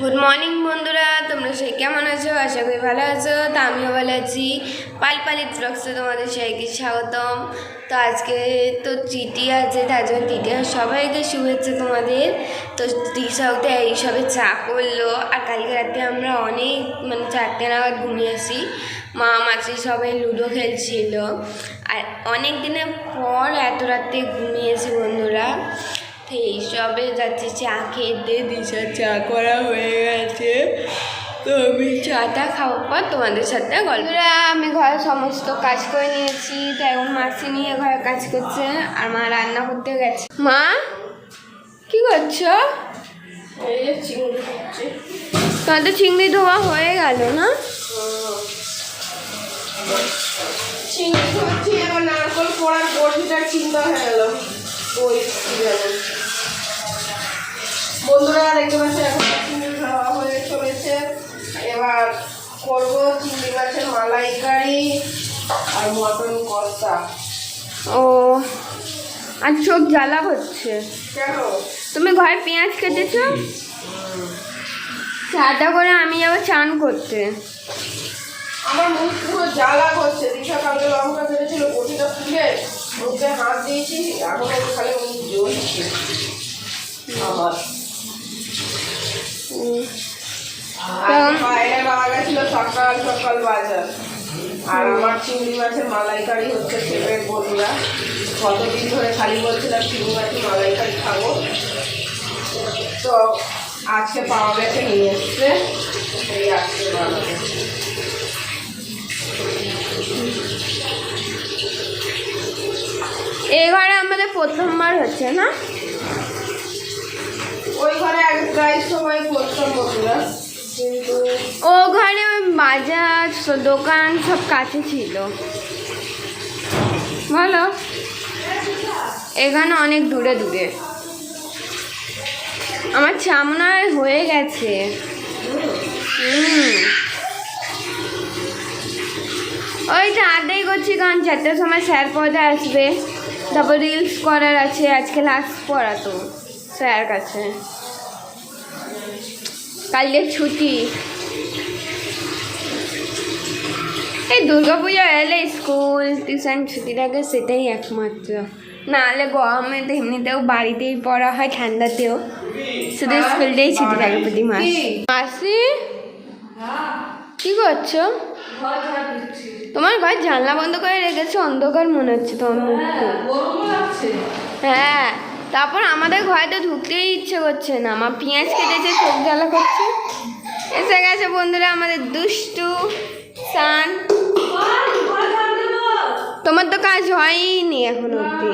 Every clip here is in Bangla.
গুড মর্নিং বন্ধুরা, তোমরা সবাই কেমন আছো? আশা করি ভালো আছো। তো আমিও ভালো আছি। পালপালি ব্লগসে তোমাদের সবাইকে স্বাগতম। তো আজকে তো চিঠি আছে, তার জন্য চিঠি সবাইকে শুভেচ্ছা তোমাদের। তো দিশাওতে এইসবে চা করলো। আর কালকে রাতে আমরা অনেক 4টে নাগাদ ঘুমিয়ে আসি। মা মাছি সবাই লুডো খেলছিল। আর অনেক দিনের পর এত রাতে ঘুমিয়েছি বন্ধুরা। তো এইসবে যাচ্ছি চা খেতে। দিশার চা করা হয়ে গেছে। তো আমি চাটা খাওয়ার পর তোমাদের সাথে গল্পরা আমি ঘরের সমস্ত কাজ করে নিয়েছি। তো এখন মাসি নিয়ে ঘরে কাজ করছে আর মা রান্না করতে গেছে। মা কি করছো? চিংড়ি হচ্ছে। তোমাদের চিংড়ি ধোয়া হয়ে গেল না? চিংড়ি হচ্ছে, এবার নারকল পোড়ার বড়িটার চিন্তা হয়ে গেল। ওই বন্ধুরা দেখতে পাচ্ছে এখন চিংড়ি খাওয়া হয়ে চলেছে। এবার করবো চিংড়ি মাছের মালাইকারি আর মটন কষা। ও আর চোখ জ্বালা হচ্ছে কেন? তুমি ঘরে পেঁয়াজ কেটেছো? চাটা করে আমি যাবো চান করতে। আমার মুখ পুরো জ্বালা করছে। দিশা কালকে লঙ্কা কেটেছিল, বটিটা তুলে মুখে হাত দিয়েছি, এখন খালি মুখ জ্বলছে আমার। বাইরে পাওয়া গেছিল সকাল সকাল বাজার। আর আমার চিংড়ি মাছের মালাইকারি হচ্ছে ফেভারিট বন্ধুরা। কতদিন ধরে খালি বলছিলাম চিংড়ি মাছের মালাইকারি খাবো, তো আজকে পাওয়া গেছে, নিয়ে এসছে। এই আজকে বানাবো। এই ঘরে আমাদের প্রথমবার হচ্ছে না? ওই ঘরে এক প্রায় সময় করতাম বন্ধুরা, কিন্তু ও ঘরে ওই বাজার দোকান সব কাছে ছিল বলো, এখানে অনেক দূরে দূরে। আমার চামনায় হয়ে গেছে। ওইটা আড্ডাই করছি, কারণ 4টার সময় স্যার পড়া আসবে, তারপর রিলস করার আছে। আজকে লাস্ট পড়া তো স্যার কাছে, কালকে ছুটি। এই দুর্গাপূজা এলে স্কুল টিউশন ছুটি থাকে, সেটাই একমাত্র। নাহলে গরমে তো এমনিতেও বাড়িতেই পড়া হয়, ঠান্ডাতেও শুধু স্কুলটাই ছুটি থাকে প্রতি মাস। মাসি কি করছো? তোমার ঘর জানলা বন্ধ করে রেখেছো, অন্ধকার মনে হচ্ছে তোমার মুখটা। হ্যাঁ, তারপর আমাদের ঘরে তো ঢুকতেই ইচ্ছে করছে না। আমার পেঁয়াজ কেটেছে, চোখ জ্বালা করছে। এসে গেছে বন্ধুরা আমাদের দুষ্টু সান। তোমার তো কাজ হয়নি এখন অব্দি।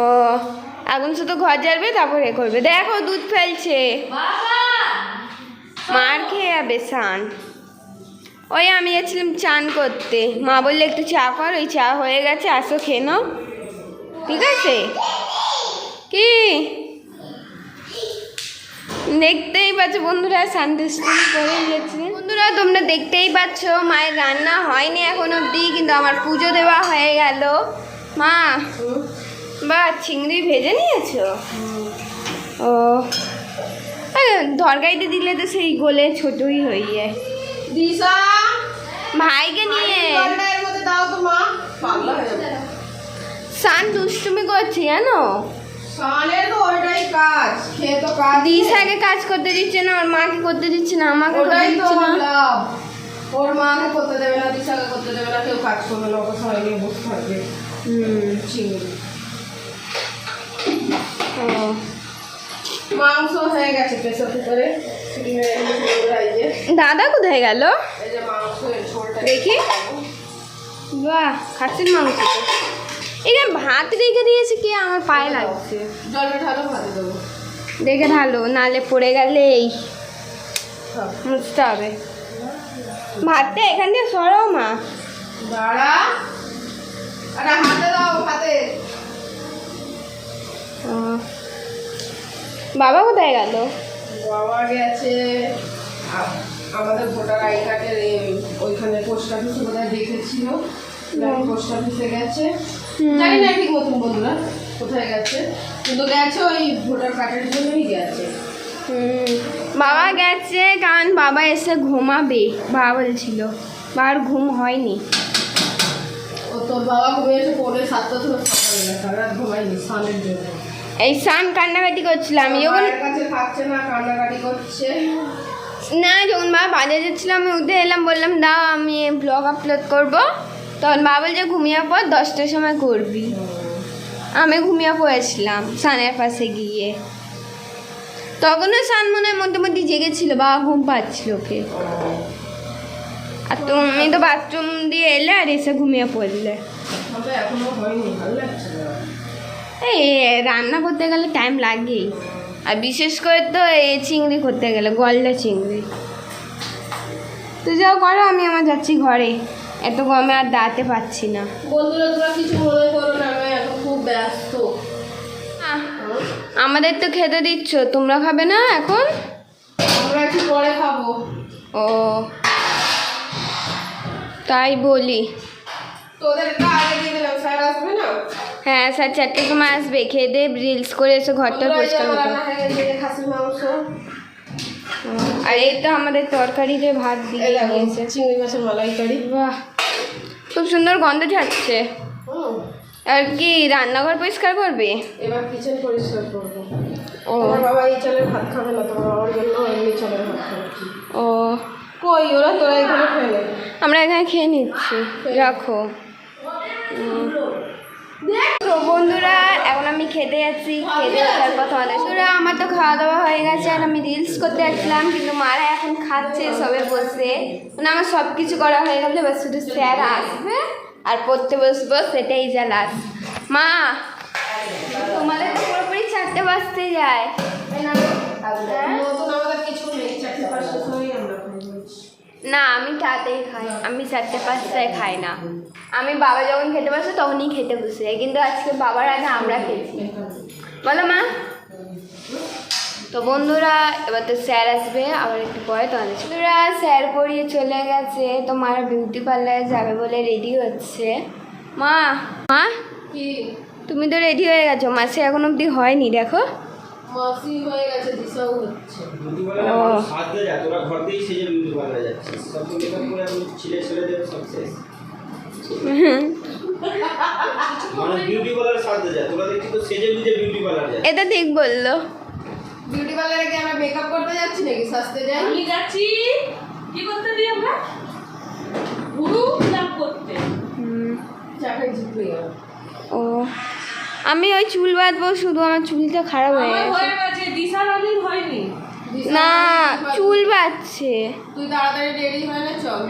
ও এখন শুধু ঘর ঝাড়বে, তারপর এ করবে। দেখো দুধ ফেলছে, মার খেয়ে যাবে সান। ওই আমি যাচ্ছিলাম চান করতে, মা বললে একটু চা কর। ওই চা হয়ে গেছে, আসো খেয়ে নাও, ঠিক আছে? কি দেখতেই পাচ্ছ বন্ধুরা, শান্তিস্থান করে গেছে। বন্ধুরা তোমরা দেখতেই পাচ্ছ মায়ের রান্না হয়নি এখন অবধি, কিন্তু আমার পুজো দেওয়া হয়ে গেল। মা বা চিংড়ি ভেজে নিয়েছো? ও তরকারিতে দিলে তো সেই গোলে ছোটই হয়ে যায়। দিশা ভাইকে নিয়ে দাও তো মা, পাগলা হয়ে যাবে। সান দুষ্টুমি করছে জানো। সানের তো ওইটাই কাজ, খেয়ে তো কাজ। দিশাকে কাজ করতে দিচ্ছে না, ওর মাকে করতে দিচ্ছে না, আমাকে করতে ওটাই তো দিচ্ছে না। লাভ। ওর মাকে করতে দেবে না, দিশাকে করতে দেবে না, কেউ কাজ করবে না, ওকে সবাই নিয়ে বসে থাকবে। চিংড়ি ও মাংস হয়ে গেছে প্রেসার কুকারে। দাদা কোথায় গেল? এই যে মাংসের ঝোলটা দেখি। বাহ, খাসির মাংস তো। এখানে ভাত রেখে দিয়েছে, কি আমার পায়ে লাগছে। জলটা ঢালো, ভাতে দেবো। দেখে ঢালো, নালে পড়ে গেলে এই মুছতে হবে। ভাতটা এখান দিয়ে সরাও মা। দাঁড়া, আরে হাতে দাও, হাতে। বাবা কোথায় গেল? বাবা গেছে আমাদের ভোটার আই কার্ডের ওইখানে পোস্ট অফিসে বোধহয় দেখেছিল, পোস্ট অফিসে গেছে। জানি না ঠিক মতন বন্ধুরা কোথায় গেছে, কিন্তু গেছে ওই ভোটার কার্ডের জন্যই গেছে। বাবা গেছে কারণ বাবা এসে ঘুমাবে, বাবা বলছিল, বাবার ঘুম হয়নি। ও তোর বাবা ঘুমিয়ে এসে পড়ে 7টা থেকে সকালে সারা রাত ঘুমায়নি স্নানের জন্য। এই সান কান্নাকাটি করছিল, আমি যখন মায়ের কাছে থাকছে না, কান্নাকাটি করছে। না যখন বাবা বাজারে যাচ্ছিলাম আমি উঠে এলাম, বললাম দাও আমি ব্লগ আপলোড করবো, তখন বাবা বলছে ঘুমিয়ে পর 10টার সময় করবি। আমি ঘুমিয়ে পড়েছিলাম সানের পাশে গিয়ে, তখনও সান মনে হয় মধ্যে জেগেছিল, বাবা ঘুম পাচ্ছিল ওকে। আর তুমি তো বাথরুম দিয়ে এলে আর এসে ঘুমিয়ে পড়লে। এখনো হয়নি, ভালো লাগছে না। এই রান্না করতে গেলে টাইম লাগেই, আর বিশেষ করে তো এই চিংড়ি করতে গেলে, গলদা চিংড়ি। তো যাও করো, আমি আমার যাচ্ছি ঘরে, এত গরমে আর দাঁড়াতে পারছি না। বন্ধুরা তোমরা কিছু মনে করো না, আমি এখন খুব ব্যস্ত। আমাদের তো খেতে দিচ্ছ, তোমরা খাবে না এখন? আমরা একটু পরে খাবো। ও তাই বলি। তোদের আগে দিয়ে দিলাম, স্যার আসবে না? হ্যাঁ স্যার 4টার সময় আসবে, খেয়ে দিয়ে রিলস করে এসে ঘরটা পরিষ্কার করবে। খাসির মাংস আর এই তো আমাদের তরকারিতে ভাত দিয়ে দিয়েছে, চিংড়ি মাছের মালাইকারি। বাহ খুব সুন্দর গন্ধ ছাড়ছে। আর কি রান্নাঘর পরিষ্কার করবে? এবার কিচেন পরিষ্কার করবো। ও তোমার বাবা এই চালের ভাত খাবে না, তোমার বাবার জন্য এমনি চালের ভাত খাবে। ও কই ওরা, তোরা এখানে খেয়ে নে। আমরা এখানে খেয়ে নিচ্ছি, রাখো। তো বন্ধুরা এখন আমি খেতে যাচ্ছি, খেতে ওঠার পর তোমাদের বন্ধুরা আমার তো খাওয়া দাওয়া হয়ে গেছে, আর আমি রিলস করতে যাচ্ছিলাম, কিন্তু মারা এখন খাচ্ছে সবে বসে, মানে আমার সব কিছু করা হয়ে গেলে এবার শুধু স্যার আসবে আর পড়তে বসবো, সেটাই যা লাস্ট। মা তোমাদের তো পুরোপুরি 4টে বাজতে যায়। নতুন আমাদের কিছু নেই, 4:05 সময় আমরা খাই। না আমি তাতেই খাই, আমি 4টে-5টায় খাই না। আমি বাবা যখন খেতে বসে তখনই খেতে বসে, কিন্তু আজকে বাবার আগে আমরা খেয়েছি। বলো মা। তো বন্ধুরা এবার তো স্যার আসবে আবার একটু পরে, তোমাদের বন্ধুরা স্যার পড়িয়ে চলে গেছে, তো মারা বিউটি পার্লারে যাবে বলে রেডি হচ্ছে। মা মা কি তুমি তো রেডি হয়ে গেছো, মাসে এখন অবধি হয়নি, দেখো। মাসি হয়ে গেছে, দিশাও হচ্ছে। বিউটি পার্লারে আমার সাজতে যা, তোরা ঘর থেকেই সেজে বিউটি পার্লারে যাচ্ছিস, সব মেকআপ করে এখন ছিলে দেবে সব শেষ। মানুষ বিউটি পার্লারে সাজতে যায়, তোরা দেখছি তো সেজে বুঝে বিউটি পার্লারে যায়। এটা ঠিক বললো। বিউটি পার্লারে কি আমরা মেকআপ করতে যাচ্ছি নাকি সাজতে যাই? আমি যাচ্ছি কি করতে দিই আমরা, গুরু লাভ করতে। চাকরি জিতবে। ও আমি ওই চুল বাঁধবো, শুধু আমার চুলটা খারাপ হয়ে আমার গেছে। হয়ে গেছে, দিশার আলির হয়নি। না চুল বাঁধছে। তুই তাড়াতাড়ি রেডি হয়ে নে, চল।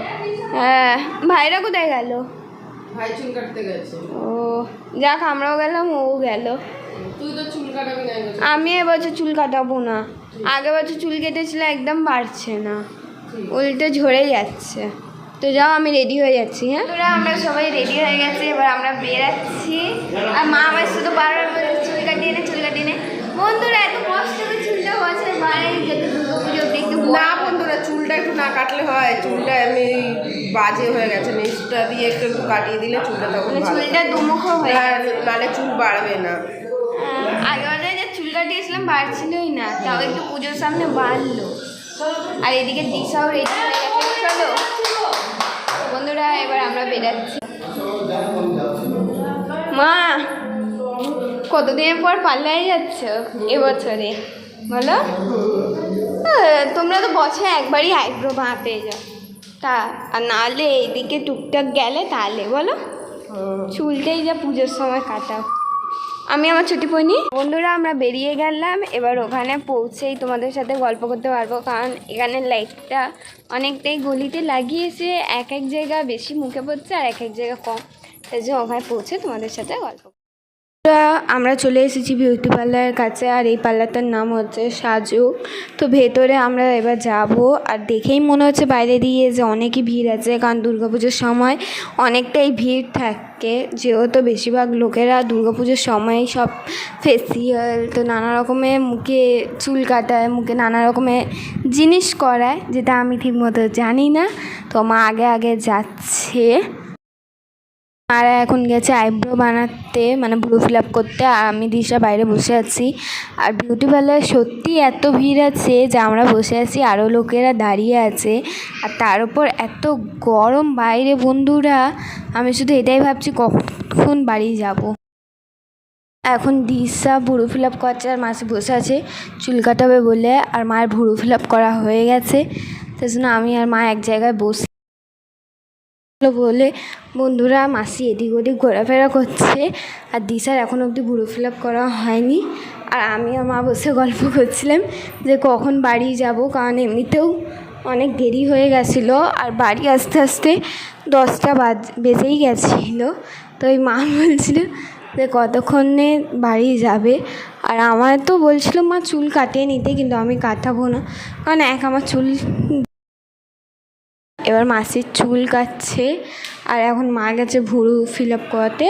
হ্যাঁ ভাইরা কোথায় গেল? ভাই চুল কাটতে গেছে। ও যাক আমরাও গেলাম, ও গেল। তুই তো চুল কাটাবি না এবছর। আমি এবছর চুল কাটাবো না, আগের বছর চুল কেটেছিল একদম বাড়ছে না, উল্টে ঝরে যাচ্ছে। তো যাও আমি রেডি হয়ে যাচ্ছি। হ্যাঁ তোরা আমরা সবাই রেডি হয়ে গেছি, এবার আমরা বেরাচ্ছি। আর মা আমার শুধু বারবার বলে চুল কাটিয়ে নে, চুল কাটিয়ে নে। বন্ধুরা এত কষ্ট করে চুলটা বছর বাইরে যেতে দুর্গা পুজো দেখতে না বন্ধুরা, চুলটা একটু না কাটলে হয়, চুলটা এমনি বাজে হয়ে গেছে, নেক্সটটা দিয়ে একটু কাটিয়ে দিলে চুলটা তখন ভালো। চুলটা দুমুখ হয়ে গেছে। নালে চুল বাড়বে না। আগের যে চুল কাটিয়েছিলাম বাড়ছিলই না, তাও একটু পুজোর সামনে বাড়লো। আর এদিকে দিশাও রেডি হয়ে গেছে। চলো বন্ধুরা এবার আমরা বেরাচ্ছি। মা কতদিনের পর পাল্লায় যাচ্ছ এবছরে বলো? তোমরা তো বছরে একবারই আইব্রো বাঁধতে যাও, তা আর নাহলে এইদিকে টুকটাক গেলে তাহলে বলো চুলটাই যা পুজোর সময় কাটাও। আমি আমার ছুটি পড়ি। বন্ধুরা আমরা বেরিয়ে গেলাম, এবার ওখানে পৌঁছেই তোমাদের সাথে গল্প করতে পারবো, কারণ এখানে লাইটটা অনেকটাই গলিতে লাগিয়েছে, এক এক জায়গা বেশি মুখে পড়ছে আর এক এক জায়গা কম, তাই জন্য ওখানে পৌঁছে তোমাদের সাথে গল্প। আমরা চলে এসেছি বিউটি পার্লারের কাছে, আর এই পার্লারটার নাম হচ্ছে সাজু। তো ভেতরে আমরা এবার যাব, আর দেখেই মনে হচ্ছে বাইরে দিয়ে যে অনেকই ভিড় আছে, কারণ দুর্গাপুজোর সময় অনেকটাই ভিড় থাকে, যেহেতু বেশিরভাগ লোকেরা দুর্গাপুজোর সময়ই সব ফেসিয়াল তো নানা রকমের মুখে চুল কাটায়, মুখে নানা রকমের জিনিস করায়, যেটা আমি ঠিকমতো জানি না। তো মা আগে আগে যাচ্ছে, মারা এখন গেছে আইব্রো বানাতে, মানে ব্লু ফিল আপ করতে, আর আমি দিশা বাইরে বসে আছি। আর বিউটি পার্লারে সত্যি এত ভিড় আছে যে আমরা বসে আছি, আরও লোকেরা দাঁড়িয়ে আছে, আর তার উপর এত গরম বাইরে বন্ধুরা। আমি শুধু এটাই ভাবছি কখন বাড়ি যাব। এখন দিশা ভুরু ফিল আপ করছে আর মাসি বসে আছে চুল কাটাবে বলে, আর মায়ের ভুরু ফিল আপ করা হয়ে গেছে। তাই জন্য আমি আর মা এক জায়গায় বসে বলে বন্ধুরা মাসি এদিক ওদিক ঘোরাফেরা করছে, আর দিশার এখন অবধি ভুরু ফিল আপ করা হয়নি। আর আমি আর মা বসে গল্প করছিলাম যে কখন বাড়ি যাব, কারণ এমনিতেও অনেক দেরি হয়ে গেছিলো, আর বাড়ি আসতে আসতে 10টা বেজেই গেছিলো। তো ওই মা বলছিল যে কতক্ষণে বাড়ি যাবে, আর আমার তো বলছিল মা চুল কাটিয়ে নিতে, কিন্তু আমি কাটাবো না, কারণ আমার চুল। এবার মাসির চুল কাটছে, আর এখন মা গেছে ভুরু ফিল আপ করাতে,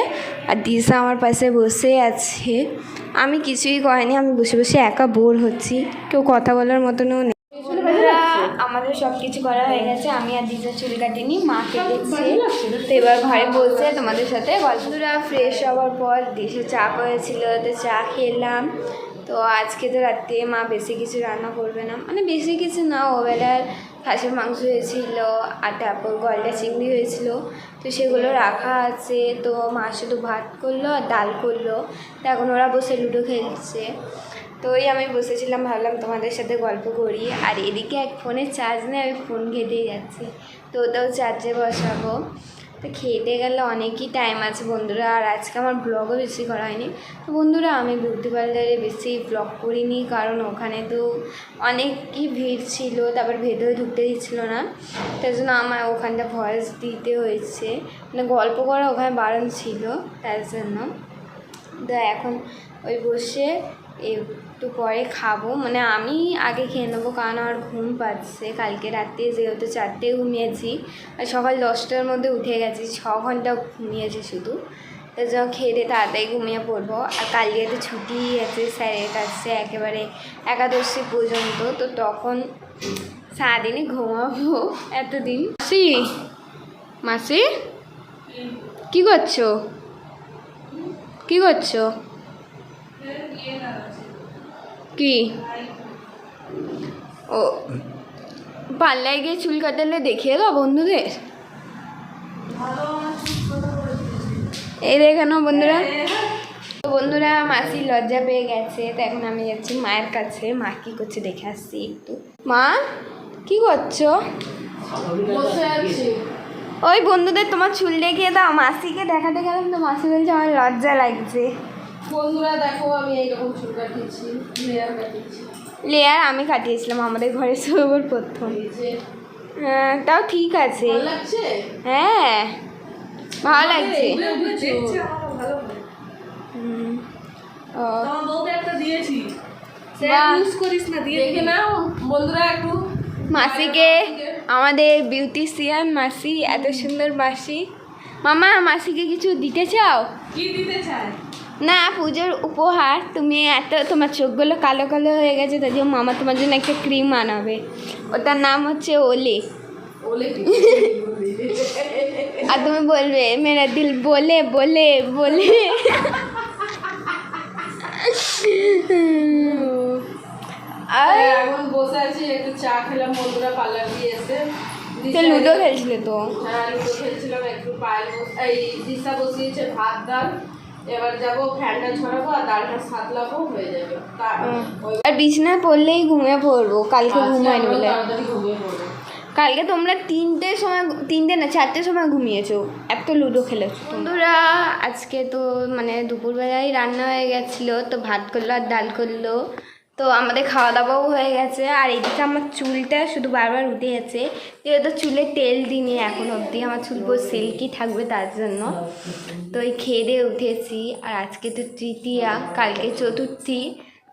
আর দিশা আমার পাশে বসে আছে। আমি কিছুই করিনি, আমি বসে বসে একা বোর হচ্ছি, কেউ কথা বলার মতনও নেই। আমাদের সব কিছু করা হয়ে গেছে, আমি আর দিশা চুল কাটিনি, মা কেটেছে। তো এবার ঘরে বসে তোমাদের সাথে গল্পরা ফ্রেশ হওয়ার পর দিশা চা করেছিল, তো চা খেলাম। তো আজকে তো রাত্রে মা বেশি কিছু রান্না করবে না, মানে বেশি কিছু না, ওবেলার খাসির মাংস হয়েছিল, আর তারপর গলদা চিংড়ি হয়েছিল, তো সেগুলো রাখা আছে। তো মা শুধু ভাত করলো আর ডাল করলো, তো এখন ওরা বসে লুডো খেলছে। তো ওই আমি বসেছিলাম, ভাবলাম তোমাদের সাথে গল্প করি। আর এদিকে এক ফোনে চার্জ নেই, আমি ফোন ঘেটেই যাচ্ছি, তো ওটাও চার্জে বসাবো। তো খেতে গেলে অনেকই টাইম আছে বন্ধুরা, আর আজকে আমার ব্লগও বেশি করা হয়নি। তো বন্ধুরা আমি বিউটি পার্লারে বেশি ব্লগ করিনি, কারণ ওখানে তো অনেকই ভিড় ছিল, তারপর ভেতরে ঢুকতে দিচ্ছিল না, তাই জন্য আমার ওখানটা ভয়েস দিতে হয়েছে, মানে গল্প করা ওখানে বারণ ছিল, তার জন্য। তো এখন ওই বসে একটু পরে খাবো, মানে আমি আগে খেয়ে নেবো, কারণ আমার ঘুম পাচ্ছে। কালকে রাতে যেহেতু 4টে ঘুমিয়েছি, আর সকাল 10টার মধ্যে উঠে গেছি, 6 ঘন্টা ঘুমিয়েছি শুধু। তার জন্য খেয়ে দিয়ে তাড়াতাড়ি ঘুমিয়ে পড়বো। আর কালকে তো ছুটি আছে স্যারের কাছে একেবারে একাদশী পর্যন্ত, তো তখন সারাদিনই ঘুমাবো এতদিন। মাসি মাসি কী করছো, কী করছো? কি ও পাল্লায় গিয়ে চুল কাটালে দেখিয়ে দাও বন্ধুদের। এই দেখে নাও বন্ধুরা। তো বন্ধুরা মাসি লজ্জা পেয়ে গেছে, তো এখন আমি যাচ্ছি মায়ের কাছে। মা কী করছে দেখে আসছি একটু। মা কি করছো? ওই বন্ধুদের তোমার চুল দেখিয়ে দাও। মাসিকে দেখাতে গেলাম তো মাসি বলছে আমার লজ্জা লাগছে। বন্ধুরা দেখো আমি এইরকম চুল কাটিয়েছি, লেয়ার কাটিয়েছি। লেয়ার আমি কাটিয়েছিলাম আমাদের ঘরে সবার প্রথম। হ্যাঁ তাও ঠিক আছে, হ্যাঁ ভালো লাগছে। বন্ধুরা একটু মাসিকে, আমাদের বিউটিশিয়ান মাসি, এত সুন্দর মাসি। মামা মাসিকে কিছু দিতে চাও? কি দিতে চাই? না পুজোর উপহার। তুমি এত, তোমার চোখগুলো কালো কালো হয়ে গেছে, তাই জন্য মামা তোমার জন্য একটা ক্রিম আনাবে, ওটার নাম হচ্ছে ওলে। আর তুমি বলবে মেরা দিল বলে বলে বলে। আর এখন বসে আছি, একটু চা খেলাম বন্ধুরা, পার্লার দিয়ে এসে। লুডো খেলছিলে তো? হ্যাঁ লুডো খেলছিলাম একটু। পায়েল এই দিশা বসিয়েছে ভাত ডাল, এবার যাবো ফ্যানটা ছড়াবো আর ডালটা সাতলাবো, হয়ে যাবে। আর বিছানায় পড়লেই ঘুমিয়ে পড়বো, কালকে ঘুমাইনি বলে। তাড়াতাড়ি ঘুমিয়ে পড়বো। কালকে তোমরা 3টের সময়, 3টে না 4টের সময় ঘুমিয়েছো, এত লুডো খেলেছো। বন্ধুরা আজকে তো মানে দুপুরবেলায় রান্না হয়ে গেছিলো, তো ভাত করলো আর ডাল করলো, তো আমাদের খাওয়া দাওয়াও হয়ে গেছে। আর এদিকে আমার চুলটা শুধু বারবার উঠে গেছে, যেহেতু চুলে তেল দিইনি এখন অবধি, আমার চুল পুরো সিল্কি থাকবে তার জন্য। তো এই খেয়ে দিয়ে উঠেছি। আর আজকে তো তৃতীয়া, কালকে চতুর্থী,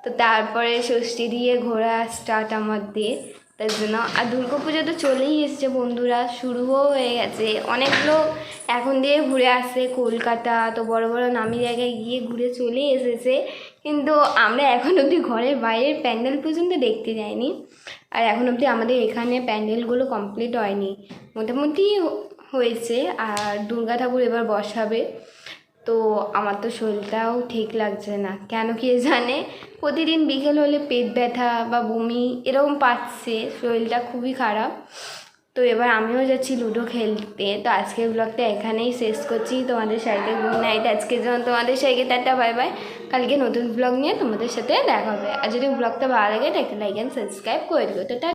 তো তারপরে ষষ্ঠী দিয়ে ঘোরা স্টার্ট আমাদের, তার জন্য। আর দুর্গা পুজো তো চলেই এসছে বন্ধুরা, শুরুও হয়ে গেছে। অনেক লোক এখন দিয়ে ঘুরে আসছে কলকাতা, তো বড় বড় নামি জায়গায় গিয়ে ঘুরে চলে এসেছে, কিন্তু আমরা এখন অবধি ঘরের বাইরের প্যান্ডেল পর্যন্ত দেখতে যাইনি। আর এখন অবধি আমাদের এখানে প্যান্ডেলগুলো কমপ্লিট হয়নি, মোটামুটি হয়েছে আর দুর্গা ঠাকুর এবার বসাবে। তো আমার তো শরীরটাও ঠিক লাগছে না, কেন কে জানে প্রতিদিন বিকেল হলে পেট ব্যথা বা বমি এরকম পাচ্ছে, শরীরটা খুবই খারাপ। তো এবার আমিও যাচ্ছি লুডো খেলতে। তো আজকের ব্লগটা এখানেই শেষ করছি। তোমাদের সবাইকে গুড নাইট, আজকের জন্য তোমাদের সবাইকে টাটা বাই বাই। কালকে নতুন ব্লগ নিয়ে তোমাদের সাথে দেখা হবে। আর যদি ব্লগটা ভালো লাগে তাহলে লাইক অ্যান্ড সাবস্ক্রাইব করে দিও। টাটা।